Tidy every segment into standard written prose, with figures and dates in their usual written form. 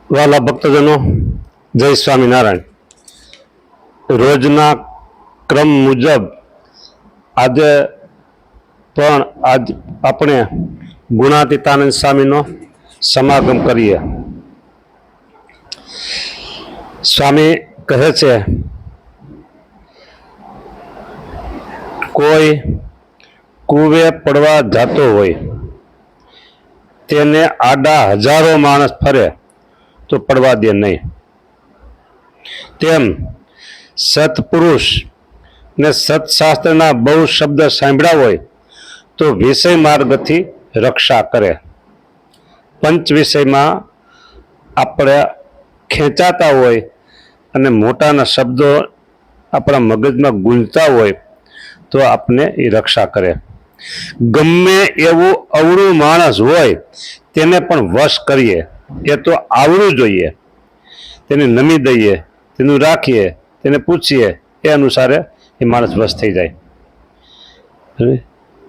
વાલા ભક્તજનો, જય સ્વામિનારાયણ. રોજના ક્રમ મુજબ આજે પણ આપણે ગુણાતીતાનંદ સ્વામીનો સમાગમ કરીએ. સ્વામી કહે છે, કોઈ કૂવે પડવા જતો હોય તેને આડા હજારો માણસ ફરે તો પડવા દે નહીં. તેમ સત્પુરુષ ને સત્શાસ્ત્રના બહુ શબ્દ સાંભળ્યા હોય તો વિષય માર્ગથી રક્ષા કરે. પંચ વિષયમાં આપણે ખેંચાતા હોય અને મોટાના શબ્દો આપણા મગજમાં ગુંજતા હોય તો આપણે એ રક્ષા કરે. ગમે એવું અવળું માણસ હોય તેને પણ વશ કરીએ. એ તો આવડવું જોઈએ. તેને નમી દઈએ, તેનું રાખીએ, તેને પૂછીએ, એ અનુસારે એ માણસ વશ થઈ જાય.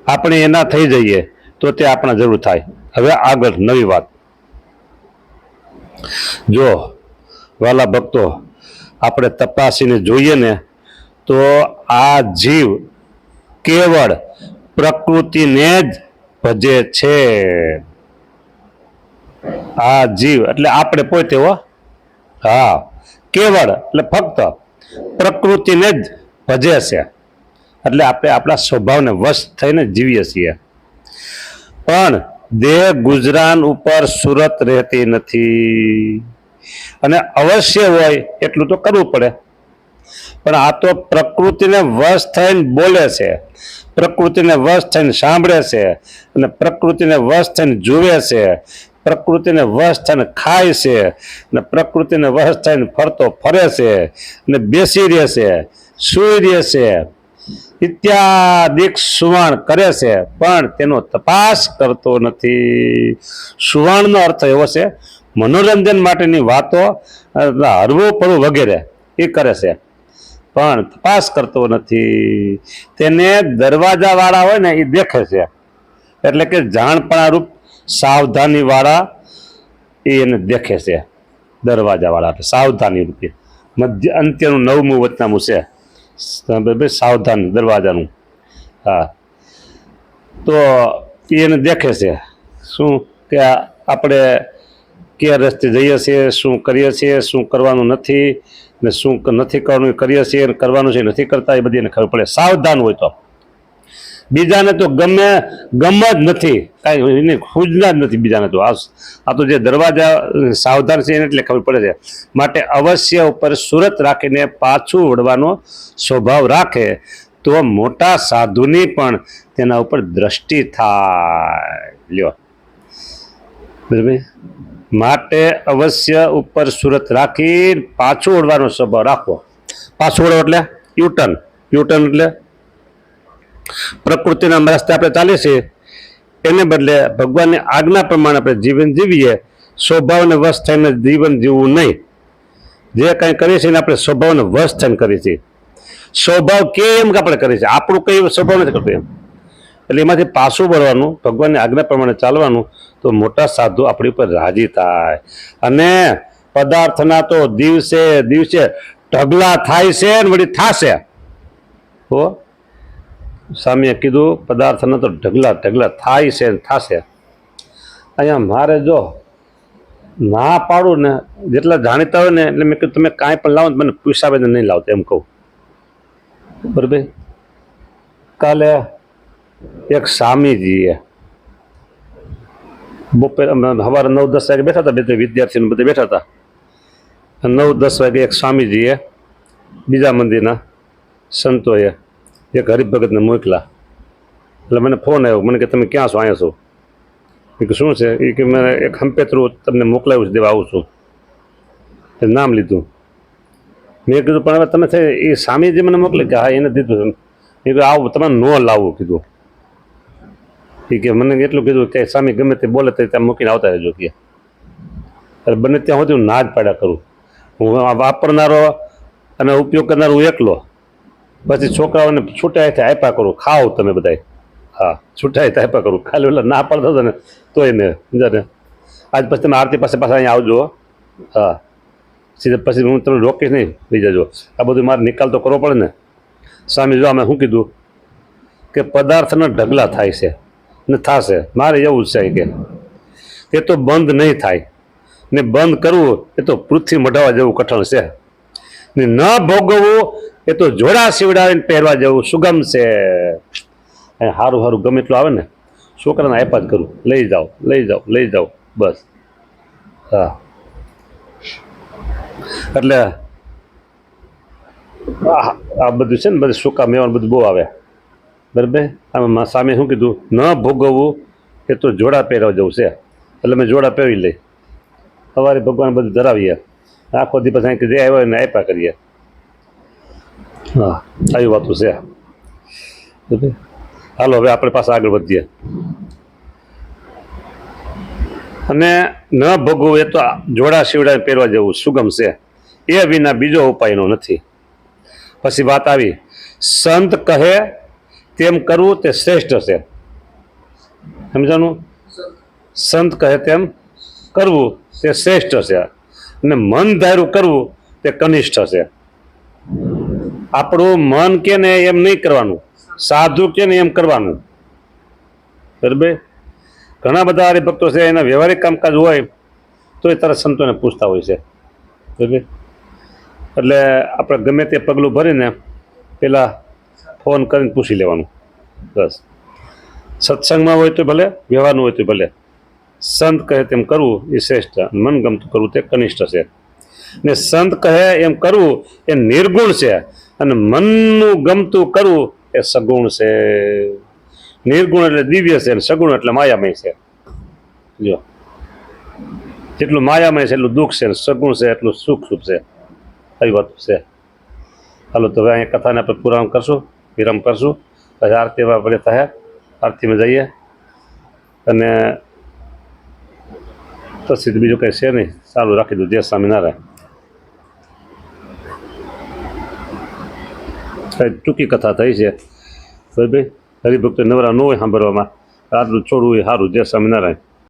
આપણે એના થઈ જઈએ તો તે આપણા જરૂર થાય. હવે આગળ નવી વાત. જો વાલા ભક્તો, આપણે તપાસીને જોઈએ ને તો આ જીવ કેવળ પ્રકૃતિને જ ભજે છે. આ જીવ એટલે આપણે પોતે હો. હા, કેવળ એટલે ફક્ત પ્રકૃતિને જ ભજે છે. એટલે આપણે આપણા સ્વભાવને વશ થઈને જીવીએ છીએ. પણ દેહ ગુજરાન ઉપર સુરત રહેતી નથી અને અવશ્ય હોય એટલું તો કરવું પડે. પણ આ તો પ્રકૃતિને વશ થઈને બોલે છે, પ્રકૃતિને વશ થઈને સાંભળે છે અને પ્રકૃતિને વશ થઈને જુએ છે, પ્રકૃતિને વશ થઈને ખાય છે અને પ્રકૃતિને વશ થઈને ફરતો ફરે છે અને બેસી રહે છે, સૂઈ રહે છે ઇત્યાદિક સુવાણ કરે છે, પણ તેનો તપાસ કરતો નથી. સુવાણનો અર્થ એવો છે મનોરંજન માટેની વાતો, હરવું પડવું વગેરે એ કરે છે, પણ તપાસ કરતો નથી. તેને દરવાજા વાળા હોય ને એ દેખે છે, એટલે કે જાણપણા રૂપ સાવધાની વાળા એને દેખે છે. દરવાજા વાળા એટલે સાવધાની રૂપે મધ્ય અંત્યનું 9મું વચનામું છે સાવધાન દરવાજાનું. હા, તો એને દેખે છે શું કે આપણે કે રસ્તે જઈએ છીએ, શું કરીએ છીએ, શું કરવાનું નથી ને શું નથી કરવાનું કરીએ છીએ, કરવાનું છે નથી કરતા, એ બધી એને ખબર પડે સાવધાન હોય તો. બીજાને તો ગમ જ નથી, કાંઈ એને ખુજના જ નથી બીજાને તો. આ તો જે દરવાજા સાવધાન છે એને એટલે ખબર પડે છે. માટે અવશ્ય ઉપર સુરત રાખીને પાછું વળવાનો સ્વભાવ રાખે તો મોટા સાધુની પણ તેના ઉપર દ્રષ્ટિ થાય. લ્યો બરાબર. માટે અવશ્ય ઉપર સુરત રાખી પાછું વળવાનો સ્વભાવ રાખવો. પાછું વળો એટલે યુટર્ન. યુટર્ન એટલે પ્રકૃતિના રસ્તે આપણે ચાલીએ છીએ એને બદલે ભગવાનની આજ્ઞા પ્રમાણે આપણે જીવન જીવીએ. સ્વભાવને વશ થઈને જીવન જીવવું નહીં. જે કંઈ કરીએ છીએ આપણે સ્વભાવને વશ થઈને કરીએ છીએ. સ્વભાવ કેમ કે આપણે કરીએ છીએ, આપણું કઈ સ્વભાવ નથી કરતું એમ. એટલે એમાંથી પાછું વળવાનું, ભગવાનની આજ્ઞા પ્રમાણે ચાલવાનું, તો મોટા સાધુ આપણી ઉપર રાજી થાય. અને પદાર્થના તો દિવસે દિવસે ઢગલા થાય છે ને વળી થાશે. હો, સ્વામીએ કીધું પદાર્થના તો ઢગલા ઢગલા થાય છે ને થાશે. અહીંયા મારે જો ના પાડું ને, જેટલા જાણીતા હોય ને એટલે મેં કીધું તમે કાંઈ પણ લાવો મને પૂછાવે ને નહીં લાવતો એમ કહું. બરાબર. કાલે એક સ્વામીજીએ બપોર સવારે 9-10 વાગે બેઠા હતા, બે વિદ્યાર્થીઓ બધા બેઠા હતા. 9-10 વાગે એક સ્વામીજીએ બીજા મંદિરના સંતોએ એક હરિભગતને મોકલા. એટલે મને ફોન આવ્યો, મને કે તમે ક્યાં છો? અહીંયા છો. એ કે શું છે? એ કે મેં એક હંપેતરું તમને મોકલાવ્યું છે, દેવા આવું છું. એ નામ લીધું. મેં કીધું પણ હવે તમે છે એ સ્વામીજી મને મોકલે કે હા એને દીધું. એ કીધું આવું તમે ન લાવવું કીધું. એ કે મને એટલું કીધું કે સ્વામી ગમે તે બોલે તે ત્યાં મૂકીને આવતા રહેજો કે. બને ત્યાં સુધી હું ના જ પાડ્યા કરું. હું વાપરનારો અને ઉપયોગ કરનારો હું એકલો. પછી છોકરાઓને છૂટા હાથે આપ્યા કરું, ખાઓ તમે બધા. હા, છૂટા હાથે આપ્યા કરું. ખાલી ઓલા ના પાડતા હતા ને તો એને સમજાને આજ પછી તમે આરતી પાસે પાછા અહીંયા આવજો. હા સીધા પછી હું તમને રોકીશ નહીં લઈ જજો. આ બધું મારે નિકાલ તો કરવો પડે ને. સ્વામી જો અમે શું કીધું કે પદાર્થના ઢગલા થાય છે ને થશે. મારે એવું જ છે કે એ તો બંધ નહીં થાય ને બંધ કરવું એ તો પૃથ્વી મઢાવા જેવું કઠણ છે ને ન ભોગવવું એ તો જોડા સીવડાવીને પહેરવા જેવું સુગમ છે. સારું સારું ગમે એટલું આવે ને છોકરાને આપ્યા જ કરું, લઈ જાઓ લઈ જાઓ લઈ જાઓ બસ. હા એટલે આ બધું છે ને બધું સૂકા મેવાનું બધું બહુ આવે બરાબર. આમાં સામે શું કીધું ન ભોગવવું એ તો જોડા પહેરવા જવું છે એટલે મેં જોડા પહેરી લઈ. સવારે ભગવાન બધું ધરાવીએ, આખો દિવસ અહીં જે આવ્યો એને આપ્યા કરીએ. હા આવી વાતું છે. હાલો હવે આપણે પાછા આગળ વધીએ. અને ન ભોગવવું એ તો જોડા શીવડા પહેરવા જેવું સુગમ છે, એ વિના બીજો ઉપાયનો નથી. પછી વાત આવી સંત કહે તેમ કરવું તે શ્રેષ્ઠ છે. સમજાનું? સંત કહે તેમ કરવું તે શ્રેષ્ઠ છે અને મન ધાર્યું કરવું તે કનિષ્ઠ છે. આપણું મન કે ને એમ નહીં કરવાનું, સાધુ કે ને એમ કરવાનું. બરાબર. ઘણા બધા હરિભક્તો છે એના વ્યવહારિક કામકાજ હોય તો એ તરત સંતોને પૂછતા હોય છે. બરાબર. એટલે આપણે ગમે તે પગલું ભરીને પહેલાં ફોન કરીને પૂછી લેવાનું. બસ સત્સંગમાં હોય તો ભલે, વ્યવહારનું હોય તો ભલે. સંત કહે તેમ કરવું એ શ્રેષ્ઠ, મનગમતું કરવું તે કનિષ્ઠ છે. ને સંત કહે એમ કરવું એ નિર્ગુણ છે અને મનનું ગમતું કરવું એ સગુણ છે. નિર્ગુણ એટલે દિવ્ય છે અને સગુણ એટલે માયામય છે. જો જેટલું માયામય છે એટલું દુઃખ છે ને સગુણ છે એટલું સુખ સુખ છે. આવી વાત છે. હાલો તો હવે અહીંયા કથાને આપણે પૂરાણ કરશું, વિરામ કરશું. પછી આરતીમાં આપણે થાય, આરતીમાં જઈએ અને પછી બીજું કંઈ છે નહીં. ચાલુ રાખી દઉં. જય સ્વામિનારાયણ. ટૂંકી કથા થઈ છે બરાબર. હરિભક્તો નવરા ન હોય સાંભળવામાં, આટલું છોડવું એ સારું. જય સ્વામિનારાયણ.